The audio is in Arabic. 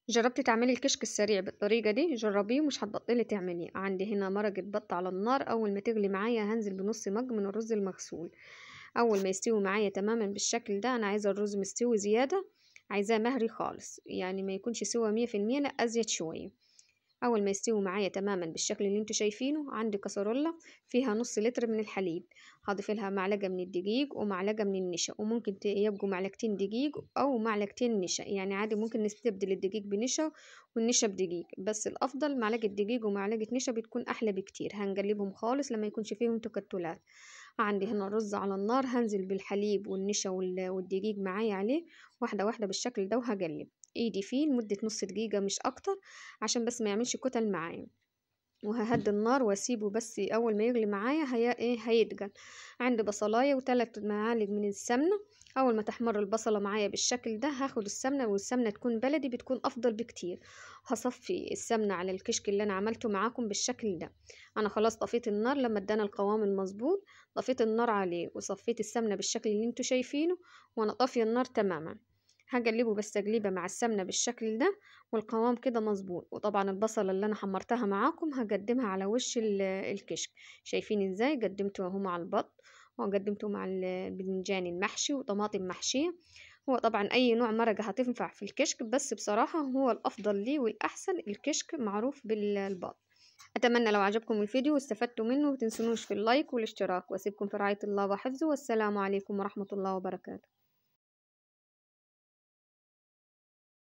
جربتي تعملي الكشك السريع بالطريقة دي؟ جربيه ومش هتبطلي تعمليه. عندي هنا مرقة بط على النار. أول ما تغلي معايا هنزل بنص مج من الرز المغسول. أول ما يستوي معايا تماما بالشكل ده، أنا عايزة الرز مستوي زيادة، عايزاه مهري خالص، يعني ما يكونش سوا 100%، لأ أزيد شوية. اول ما يستوي معايا تماما بالشكل اللي انتوا شايفينه، عندي كسرولة فيها نص لتر من الحليب، هضيف لها معلقة من الدقيق ومعلقة من النشا، وممكن يبقوا معلقتين دقيق او معلقتين نشا، يعني عادي ممكن نستبدل الدقيق بنشا والنشا بدقيق، بس الافضل معلقة دقيق ومعلقة نشا، بتكون احلى بكتير. هنقلبهم خالص لما يكونش فيهم تكتلات. عندي هنا الرز على النار، هنزل بالحليب والنشا والدقيق معايا عليه واحدة واحدة بالشكل ده، وهقلب ايدي فيه لمدة نص دقيقة مش اكتر، عشان بس ما يعملش كتل معايا. وههدي النار واسيبه، بس اول ما يغلي معايا هيتقل. عندي بصلايه وثلاث معالق من السمنه. اول ما تحمر البصله معايا بالشكل ده، هاخد السمنه، والسمنه تكون بلدي بتكون افضل بكتير. هصفي السمنه على الكشك اللي انا عملته معاكم بالشكل ده. انا خلاص طفيت النار لما ادانا القوام المظبوط، طفيت النار عليه وصفيت السمنه بالشكل اللي انتوا شايفينه، وانا طافيه النار تماما. هقلبه بس تقليبه مع السمنه بالشكل ده، والقوام كده مظبوط. وطبعا البصلة اللي انا حمرتها معاكم هقدمها على وش الكشك. شايفين ازاي قدمته اهو مع البط، وقدمته مع الباذنجان المحشي وطماطم محشية. هو طبعا اي نوع مرقة هتنفع في الكشك، بس بصراحة هو الافضل لي والاحسن الكشك معروف بالبط. اتمنى لو عجبكم الفيديو واستفدتوا منه، متنسونوش في اللايك والاشتراك، واسيبكم في رعاية الله وحفظه، والسلام عليكم ورحمة الله وبركاته.